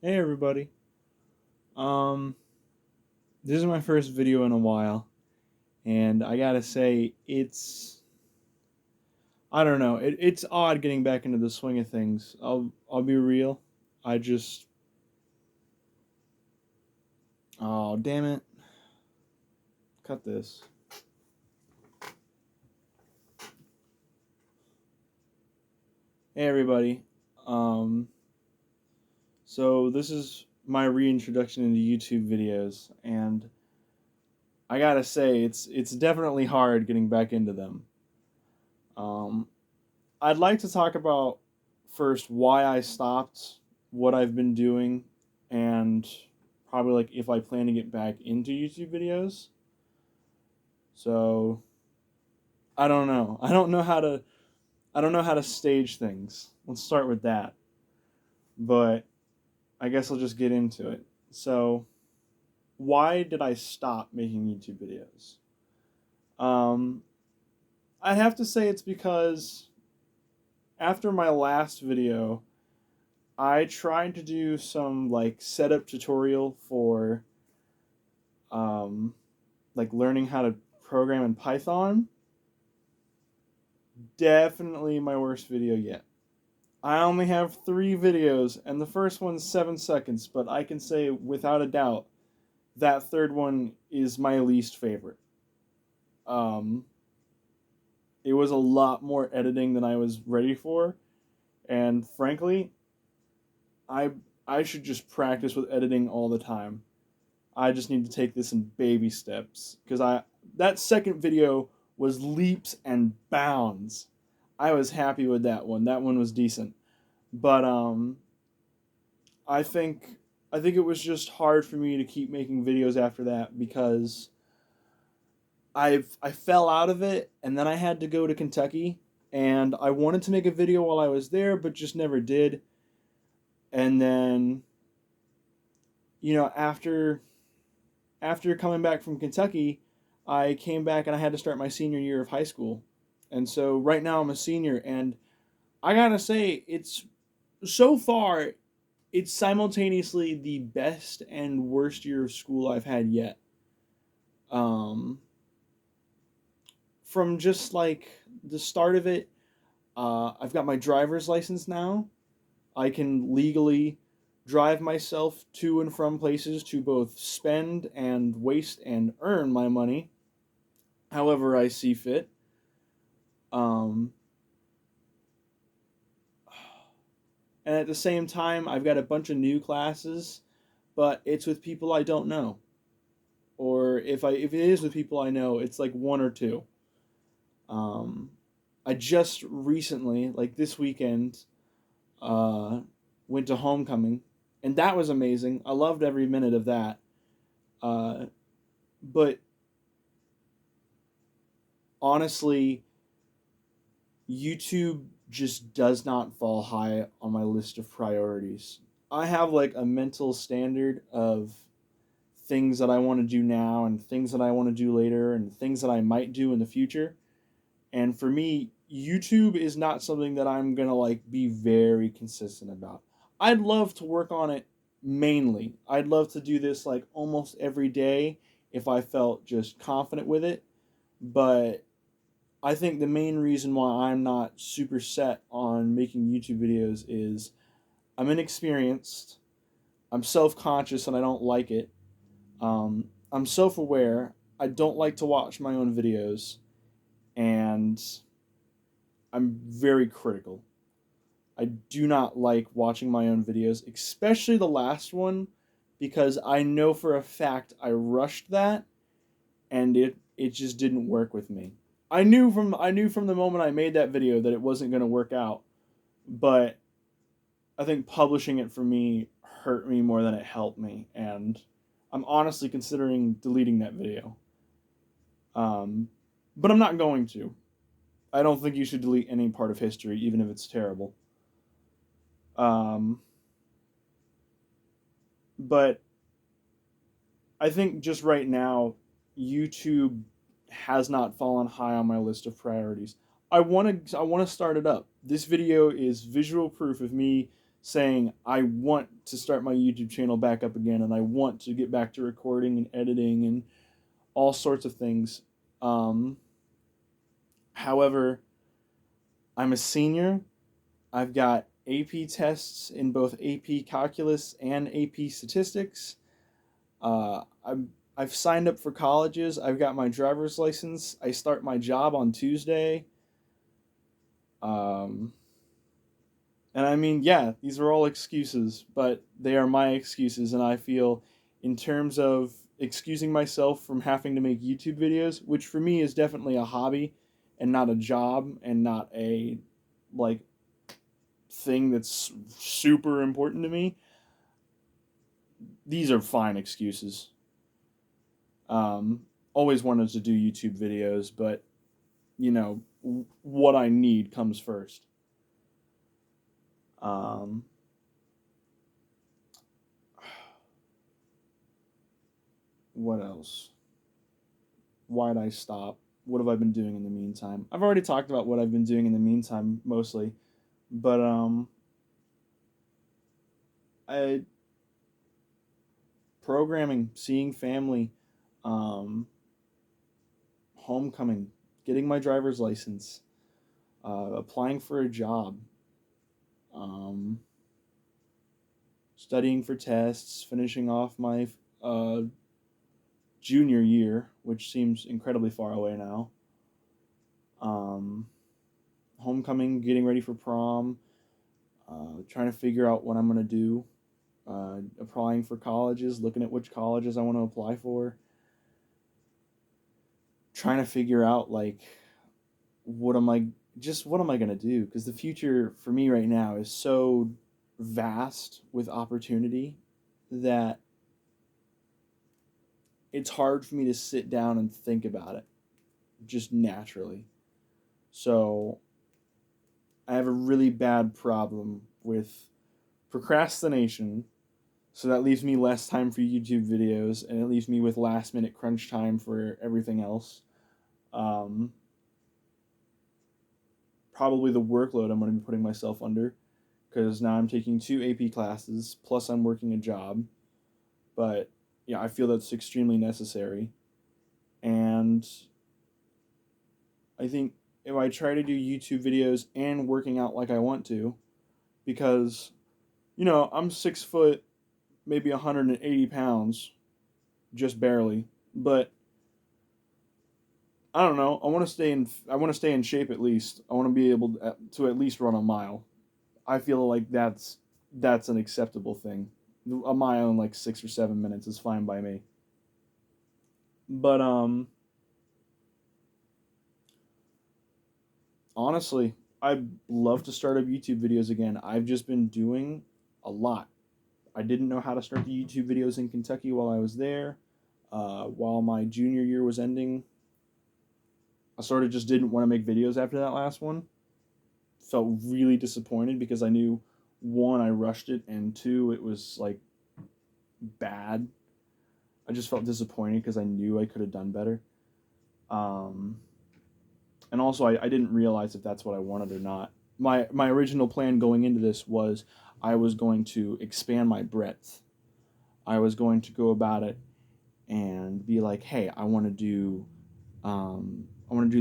Hey everybody. Um this is my first video in a while and I got to say I don't know. It's odd getting back into the swing of things. I'll be real. I just Oh, damn it. Cut this. Hey everybody. Um so this is my reintroduction into YouTube videos and I got to say it's definitely hard getting back into them. Um I'd like to talk about first why I stopped, what I've been doing, and probably like if I plan to get back into YouTube videos. So I don't know. I don't know how to stage things. Let's start with that. But I guess I'll just get into it. So why did I stop making YouTube videos? Um, I'd have to say it's because after my last video, I tried to do some like setup tutorial for um, like learning how to program in Python. Definitely my worst video yet. I only have 3 videos, and the first one's 7 seconds, but I can say without a doubt that third one is my least favorite. Um, it was a lot more editing than I was ready for, and frankly, I I should just practice with editing all the time. I just need to take this in baby steps because I that second video was leaps and bounds. I was happy with that one. That one was decent. But I think I think it was just hard for me to keep making videos after that because I fell out of it and then I had to go to Kentucky and I wanted to make a video while I was there but just never did. And then after coming back from Kentucky, I came back and I had to start my senior year of high school. And so right now I'm a senior and I got to say it's so far it's simultaneously the best and worst year of school I've had yet. Um from just like the start of it, I've got my driver's license now. I can legally drive myself to and from places to both spend and waste and earn my money however I see fit. Um, and at the same time, I've got a bunch of new classes, but it's with people I don't know. Or if it is with people I know, it's like one or two. Um, I just recently, like this weekend, uh, went to homecoming, and that was amazing. I loved every minute of that. Uh, but honestly, YouTube just does not fall high on my list of priorities. I have like a mental standard of things that I want to do now and things that I want to do later and things that I might do in the future. And for me, YouTube is not something that I'm going to like be very consistent about. I'd love to work on it mainly. I'd love to do this like almost every day if I felt just confident with it, but I think the main reason why I'm not super set on making YouTube videos is I'm inexperienced, I'm self conscious, and I don't like it. I'm self aware, I don't like to watch my own videos, and I'm very critical. I do not like watching my own videos, especially the last one, because I know for a fact I rushed that and it just didn't work with me. I knew from the moment I made that video that it wasn't going to work out, but I think publishing it for me hurt me more than it helped me, and I'm honestly considering deleting that video. Um, but I'm not going to. I don't think you should delete any part of history, even if it's terrible. Um, but I think just right now, YouTube has not fallen high on my list of priorities. I want to start it up. This video is visual proof of me saying I want to start my YouTube channel back up again and I want to get back to recording and editing and all sorts of things. Um, However, I'm a senior. I've got AP tests in both AP Calculus and AP Statistics. I've signed up for colleges. I've got my driver's license. I start my job on Tuesday. Um, and I mean, yeah, these are all excuses, but they are my excuses. And I feel, in terms of excusing myself from having to make YouTube videos, which for me is definitely a hobby and not a job and not a like thing that's super important to me, these are fine excuses. Um, Always wanted to do YouTube videos, but what I need comes first. Um, what else? Why'd I stop? What have I been doing in the meantime? I've already talked about what I've been doing in the meantime mostly, but I programming, seeing family, um, homecoming, getting my driver's license, applying for a job, um, studying for tests, finishing off my uh, junior year, which seems incredibly far away now. Um, Homecoming, getting ready for prom, trying to figure out what I'm going to do, applying for colleges, looking at which colleges I want to apply for, trying to figure out like what am I what am I going to do, because the future for me right now is so vast with opportunity that it's hard for me to sit down and think about it just naturally. So I have a really bad problem with procrastination. So that leaves me less time for YouTube videos, and it leaves me with last minute crunch time for everything else. Um, Probably the workload I'm going to be putting myself under, because now I'm taking 2 AP classes, plus I'm working a job. But yeah, I feel that's extremely necessary. And I think if I try to do YouTube videos and working out like I want to, because, I'm 6 foot, maybe 180 pounds, just barely. But I don't know. I want to stay in shape at least. I want to be able to at least run a mile. I feel like that's an acceptable thing. A mile in like 6 or 7 minutes is fine by me. But honestly, I'd love to start up YouTube videos again. I've just been doing a lot. I didn't know how to start the YouTube videos in Kentucky while I was there. While my junior year was ending, I sort of just didn't want to make videos after that last one. Felt really disappointed because I knew, one, I rushed it, and two, it was like bad. I just felt disappointed because I knew I could have done better. Um, and also, I didn't realize if that's what I wanted or not. My original plan going into this was I was going to expand my breadth. I was going to go about it and be like, hey, I want to do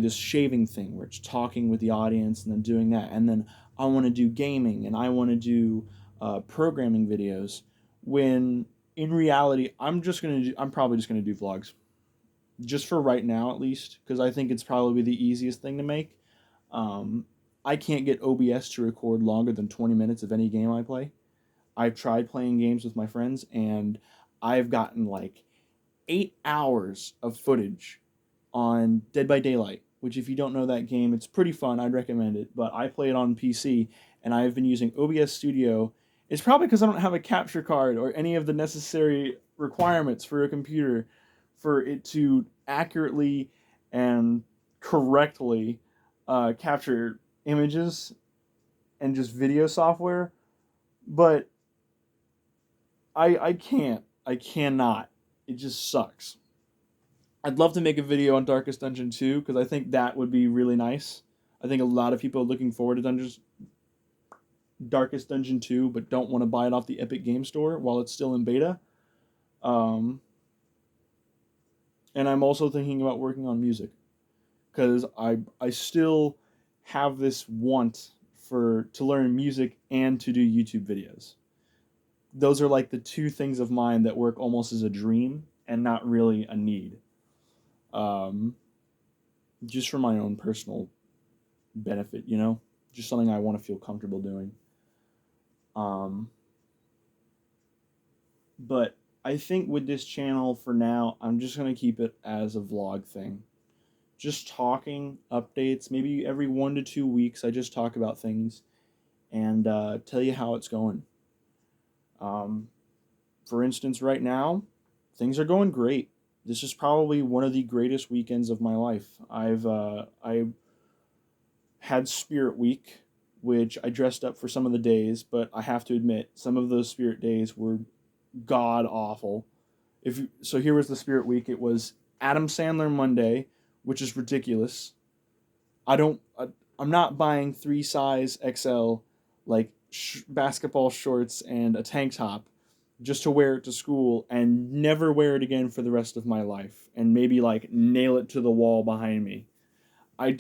this shaving thing where it's talking with the audience and then doing that, and then I want to do gaming and I want to do programming videos. When in reality, I'm probably just gonna do vlogs, just for right now at least, because I think it's probably the easiest thing to make. Um, I can't get OBS to record longer than 20 minutes of any game I play. I've tried playing games with my friends, and I've gotten like 8 hours of footage on Dead by Daylight, which, if you don't know that game, it's pretty fun. I'd recommend it. But I play it on PC, and I've been using OBS Studio. It's probably because I don't have a capture card or any of the necessary requirements for a computer for it to accurately and correctly capture images and just video software. But I can't. I cannot. It just sucks. I'd love to make a video on Darkest Dungeon 2 because I think that would be really nice. I think a lot of people are looking forward to Darkest Dungeon 2, but don't want to buy it off the Epic Game Store while it's still in beta. Um, and I'm also thinking about working on music because I still have this want for to learn music and to do YouTube videos. Those are like the two things of mine that work almost as a dream and not really a need. Um, just for my own personal benefit, you know, just something I want to feel comfortable doing. Um, but I think with this channel for now, I'm just gonna keep it as a vlog thing. Just talking updates, maybe every 1 to 2 weeks. I just talk about things and tell you how it's going. Um, for instance, right now, things are going great. This is probably one of the greatest weekends of my life. I had Spirit Week, which I dressed up for some of the days, but I have to admit some of those Spirit days were god awful. So here was the Spirit Week. It was Adam Sandler Monday, which is ridiculous. I'm not buying 3 size XL like basketball shorts and a tank top just to wear it to school and never wear it again for the rest of my life and maybe like nail it to the wall behind me.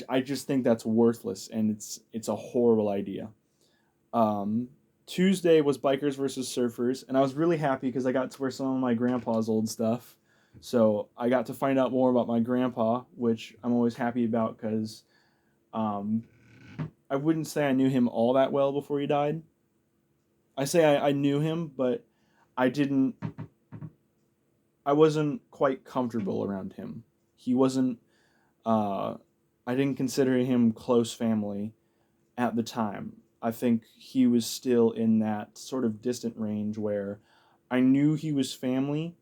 I just think that's worthless and it's a horrible idea. Um, Tuesday was Bikers versus Surfers, and I was really happy because I got to wear some of my grandpa's old stuff. So I got to find out more about my grandpa, which I'm always happy about because um, I wouldn't say I knew him all that well before he died. I say I knew him, but I didn't. I wasn't quite comfortable around him. He wasn't. Uh, I didn't consider him close family at the time. I think he was still in that sort of distant range where I knew he was family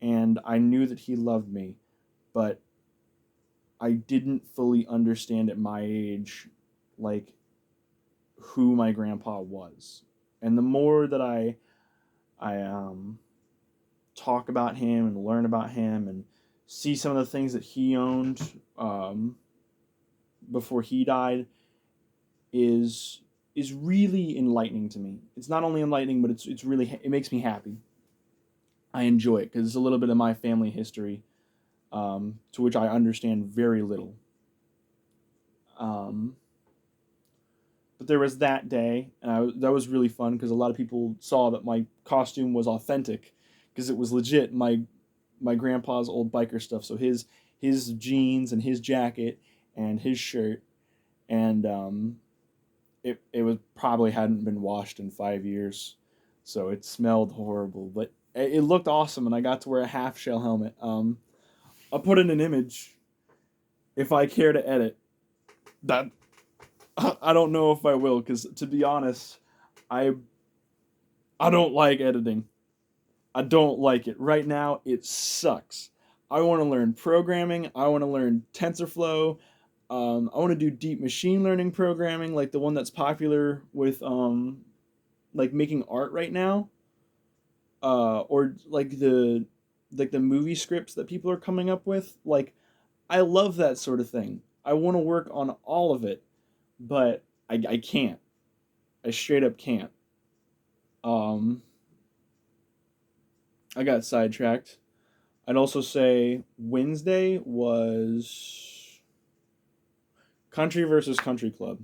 and I knew that he loved me, but I didn't fully understand at my age, like, who my grandpa was. And the more that I talk about him and learn about him and see some of the things that he owned before he died is is really enlightening to me. It's not only enlightening, but it's really it makes me happy. I enjoy it because it's a little bit of my family history, to which I understand very little. Um, but there was that day, and that was really fun because a lot of people saw that my costume was authentic because it was legit my grandpa's old biker stuff. So his jeans and his jacket and his shirt and it was probably hadn't been washed in 5 years, so it smelled horrible, but it looked awesome, and I got to wear a half shell helmet. I'll put in an image if I care to edit. That I don't know if I will, because to be honest, I I don't like editing. I don't like it right now. It sucks. I want to learn programming. I want to learn TensorFlow. I want to do deep machine learning programming, like the one that's popular with like making art right now, or like the movie scripts that people are coming up with. Like I love that sort of thing. I want to work on all of it, but I can't. I straight up can't. Um, I got sidetracked. I'd also say Wednesday was Country versus Country Club.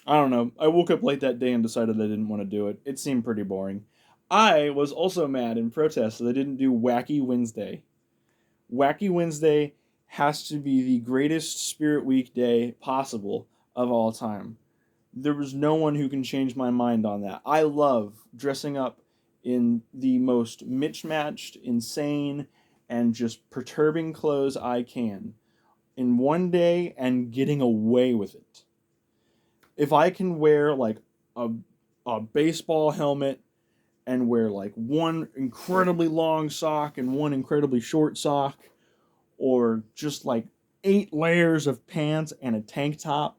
I don't know. I woke up late that day and decided I didn't want to do it. It seemed pretty boring. I was also mad in protest that they didn't do Wacky Wednesday. Wacky Wednesday has to be the greatest Spirit Week day possible of all time. There was no one who can change my mind on that. I love dressing up in the most mismatched, insane, and just perturbing clothes I can in one day and getting away with it. If I can wear like a, a baseball helmet and wear like one incredibly long sock and one incredibly short sock, or just like 8 layers of pants and a tank top,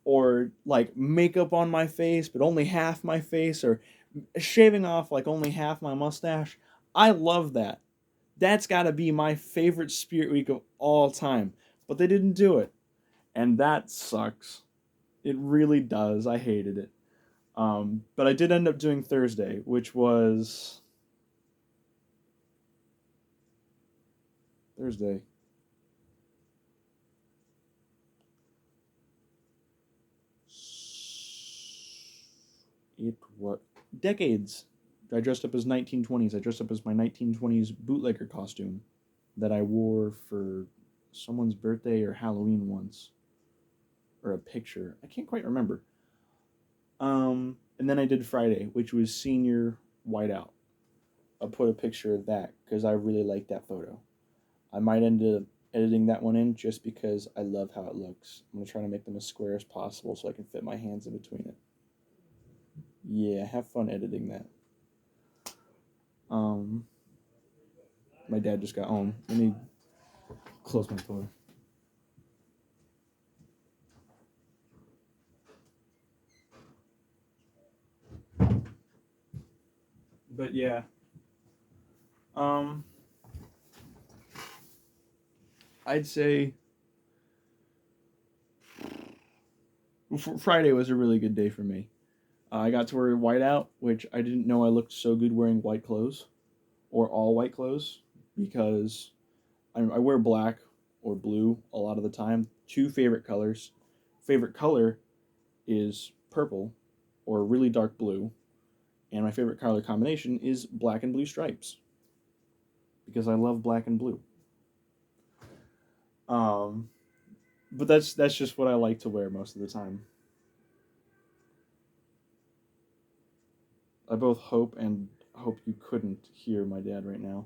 or like makeup on my face but only half my face, or shaving off like only half my mustache. I love that. That's got to be my favorite Spirit Week of all time. But they didn't do it. And that sucks. It really does. I hated it. But I did end up doing Thursday, which was Thursday. It was decades. I dressed up as 1920s. I dressed up as my 1920s bootlegger costume that I wore for someone's birthday or Halloween once, or a picture. I can't quite remember. And then I did Friday, which was senior whiteout. I'll put a picture of that because I really like that photo. I might end up editing that one in just because I love how it looks. I'm gonna try to make them as square as possible so I can fit my hands in between it. Yeah, have fun editing that. Um, my dad just got home. Let me close my door. But yeah, um, I'd say Friday was a really good day for me. I got to wear whiteout, which I didn't know I looked so good wearing white clothes or all white clothes because I wear black or blue a lot of the time. Two favorite colors. Favorite color is purple or really dark blue, and my favorite color combination is black and blue stripes because I love black and blue. Um, but that's just what I like to wear most of the time. I both hope you couldn't hear my dad right now.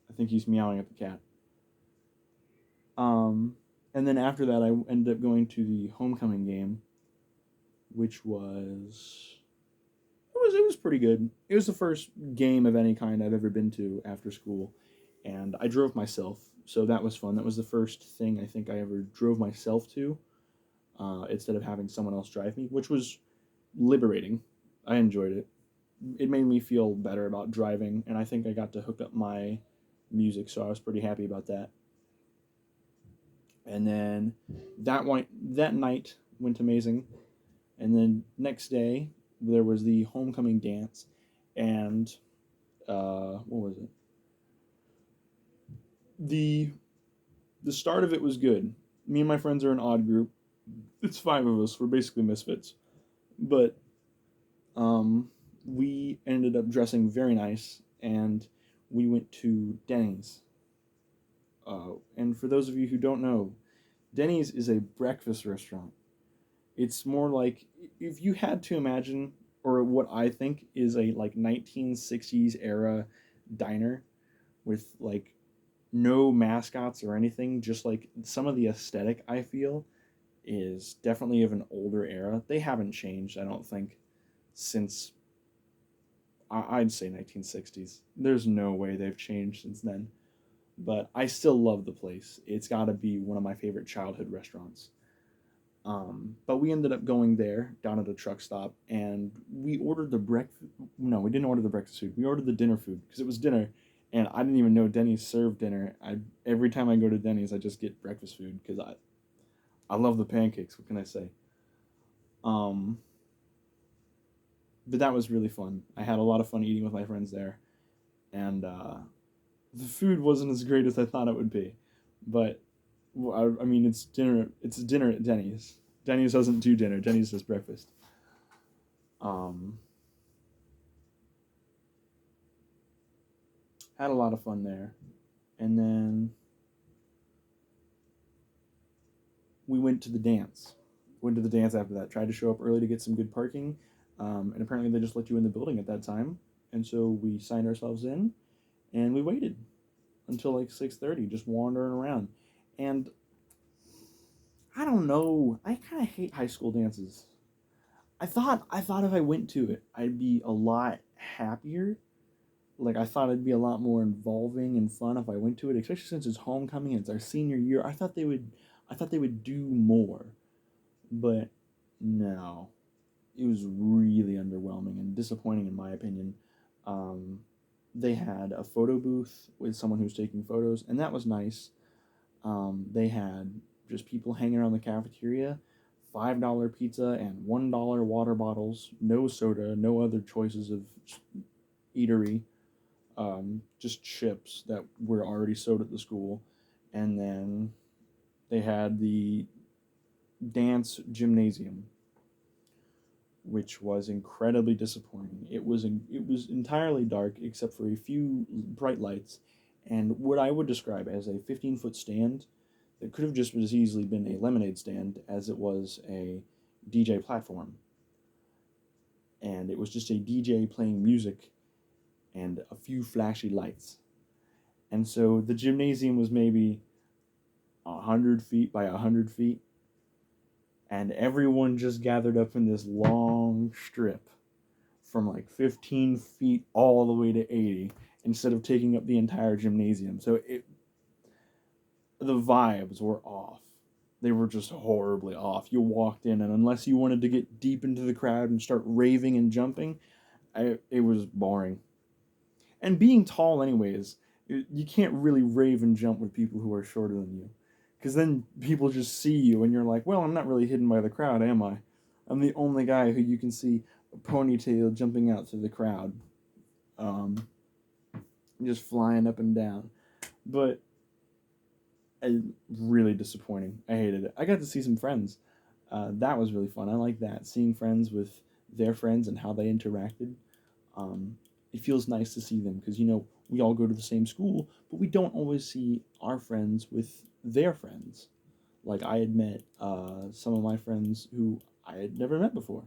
I think he's meowing at the cat. Um, and then after that, I ended up going to the homecoming game, which was it was pretty good. It was the first game of any kind I've ever been to after school, and I drove myself, so that was fun. That was the first thing I think I ever drove myself to, instead of having someone else drive me, which was liberating. I enjoyed it. It made me feel better about driving, and I think I got to hook up my music, so I was pretty happy about that. And then that night went amazing. And then next day there was the homecoming dance, and what was it? The the start of it was good. Me and my friends are an odd group. It's five of us. We're basically misfits, but um, we ended up dressing very nice, and we went to Denny's. And for those of you who don't know, Denny's is a breakfast restaurant. It's more like if you had to imagine, or what I think is a like 1960s era diner with like no mascots or anything, just like some of the aesthetic I feel is definitely of an older era. They haven't changed, I don't think, since I'd say 1960s. There's no way they've changed since then. But I still love the place. It's got to be one of my favorite childhood restaurants. But we ended up going there down at a truck stop, and we ordered the breakfast. No, we didn't order the breakfast food. We ordered the dinner food because it was dinner, and I didn't even know Denny's served dinner. I Every time I go to Denny's, I just get breakfast food because I love the pancakes. What can I say? Um, but that was really fun. I had a lot of fun eating with my friends there, and the food wasn't as great as I thought it would be, but I mean, it's dinner. It's dinner at Denny's. Denny's doesn't do dinner. Denny's does breakfast. Um, had a lot of fun there, and then we went to the dance. Went to the dance after that. Tried to show up early to get some good parking, and apparently they just let you in the building at that time. And so we signed ourselves in, and we waited until like 6:30, just wandering around. And I don't know. I kind of hate high school dances. I thought if I went to it, I'd be a lot happier. Like I thought it'd be a lot more involving and fun if I went to it, especially since it's homecoming and it's our senior year. I thought they would do more, but no, it was really underwhelming and disappointing in my opinion. Um, they had a photo booth with someone who's taking photos, and that was nice. They had just people hanging around the cafeteria. $5 pizza and $1 water bottles, no soda, no other choices of eatery, just chips that were already sold at the school. And then they had the dance gymnasium, which was incredibly disappointing. It was entirely dark except for a few bright lights, and what I would describe as a 15-foot stand that could have just as easily been a lemonade stand as it was a DJ platform. And it was just a DJ playing music and a few flashy lights. And so the gymnasium was maybe 100 feet by 100 feet, and everyone just gathered up in this long strip from like 15 feet all the way to 80 instead of taking up the entire gymnasium. So the vibes were off. They were just horribly off. You walked in, and unless you wanted to get deep into the crowd and start raving and jumping, it was boring. And being tall, anyways, you can't really rave and jump with people who are shorter than you. Because then people just see you, and you're like, well, I'm not really hidden by the crowd, am I? I'm the only guy who you can see a ponytail jumping out through the crowd, um, just flying up and down. But really disappointing. I hated it. I got to see some friends. That was really fun. I like that, seeing friends with their friends and how they interacted. Um, it feels nice to see them because we all go to the same school, but we don't always see our friends with their friends. Like I had met some of my friends who I had never met before,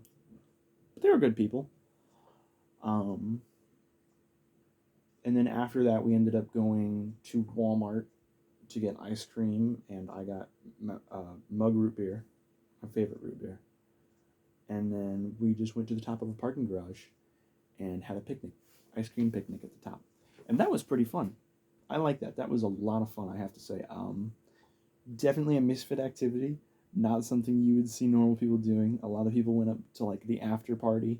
but they were good people. Um, and then after that, we ended up going to Walmart to get ice cream, and I got mug root beer, my favorite root beer. And then we just went to the top of a parking garage and had a picnic, ice cream picnic at the top, and that was pretty fun. I like that. That was a lot of fun, I have to say. Definitely a misfit activity, not something you would see normal people doing. A lot of people went up to like the after party,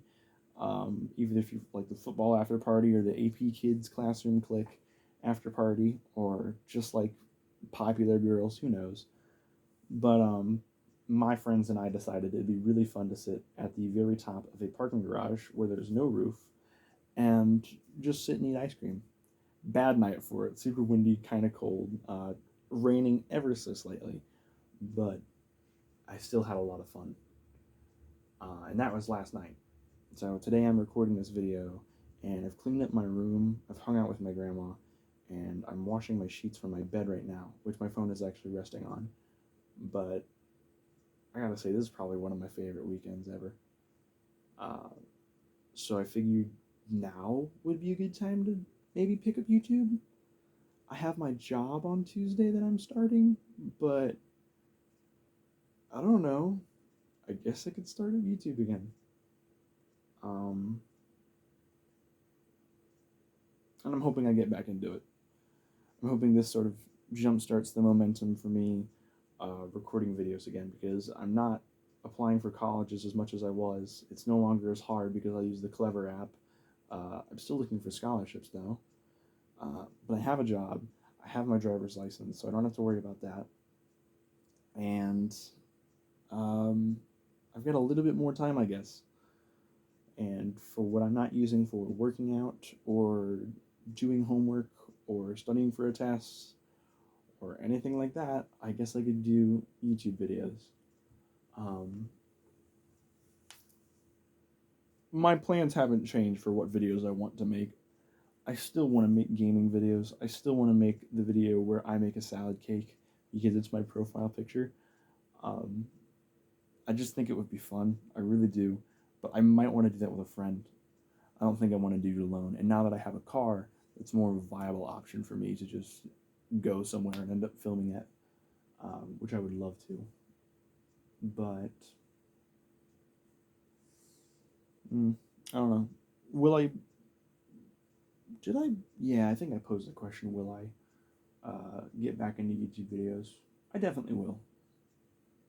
even if you like the football after party or the AP Kids classroom clique after party, or just like popular girls, who knows. But my friends and I decided it'd be really fun to sit at the very top of a parking garage where there's no roof and just sit and eat ice cream. Bad night for it, super windy, kind of cold, raining ever so slightly, but I still had a lot of fun. And that was last night. So today I'm recording this video, and I've cleaned up my room, I've hung out with my grandma, and I'm washing my sheets from my bed right now, which my phone is actually resting on. But I gotta say, this is probably one of my favorite weekends ever. Uh, so I figured now would be a good time to maybe pick up YouTube. I have my job on Tuesday that I'm starting, but I don't know. I guess I could start up YouTube again. Um, and I'm hoping I get back into it. I'm hoping this sort of jumpstarts the momentum for me recording videos again, because I'm not applying for colleges as much as I was. It's no longer as hard because I use the Clever app. I'm still looking for scholarships though, but I have a job. I have my driver's license, so I don't have to worry about that. And um, I've got a little bit more time, I guess. And for what I'm not using for working out or doing homework or studying for a test or anything like that, I guess I could do YouTube videos. Um, my plans haven't changed for what videos I want to make. I still want to make gaming videos. I still want to make the video where I make a salad cake because it's my profile picture. Um, I just think it would be fun. I really do. But I might want to do that with a friend. I don't think I want to do it alone. And now that I have a car, it's more of a viable option for me to just go somewhere and end up filming it, which I would love to. But I don't know. Will I? Did I? Yeah, I think I posed the question. Will I get back into YouTube videos? I definitely will.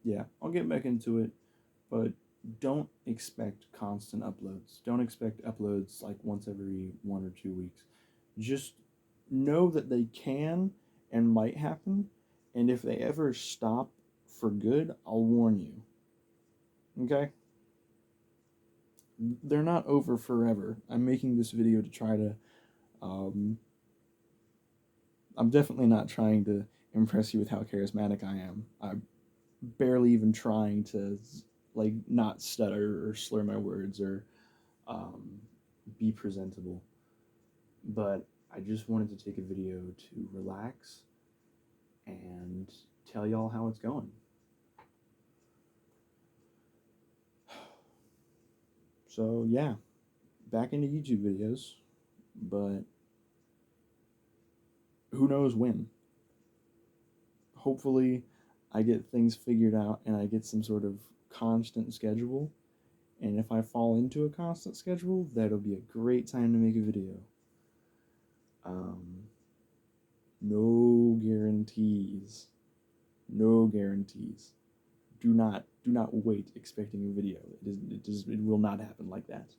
Yeah, I'll get back into it, but don't expect constant uploads. Don't expect uploads like once every 1 or 2 weeks. Just know that they can and might happen, and if they ever stop for good, I'll warn you. Okay? They're not over forever. I'm making this video to try to um, I'm definitely not trying to impress you with how charismatic I am. I'm barely even trying to like not stutter or slur my words or um, be presentable. But I just wanted to take a video to relax and tell y'all how it's going. So yeah, back into YouTube videos, but who knows when. Hopefully I get things figured out and I get some sort of constant schedule. And if I fall into a constant schedule, that'll be a great time to make a video. Um, no guarantees. No guarantees. Do not wait expecting a video. It will not happen like that.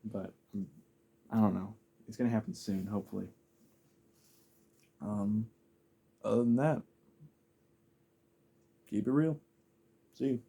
But I don't know. It's gonna happen soon, hopefully. Um, Other than that, keep it real. See you.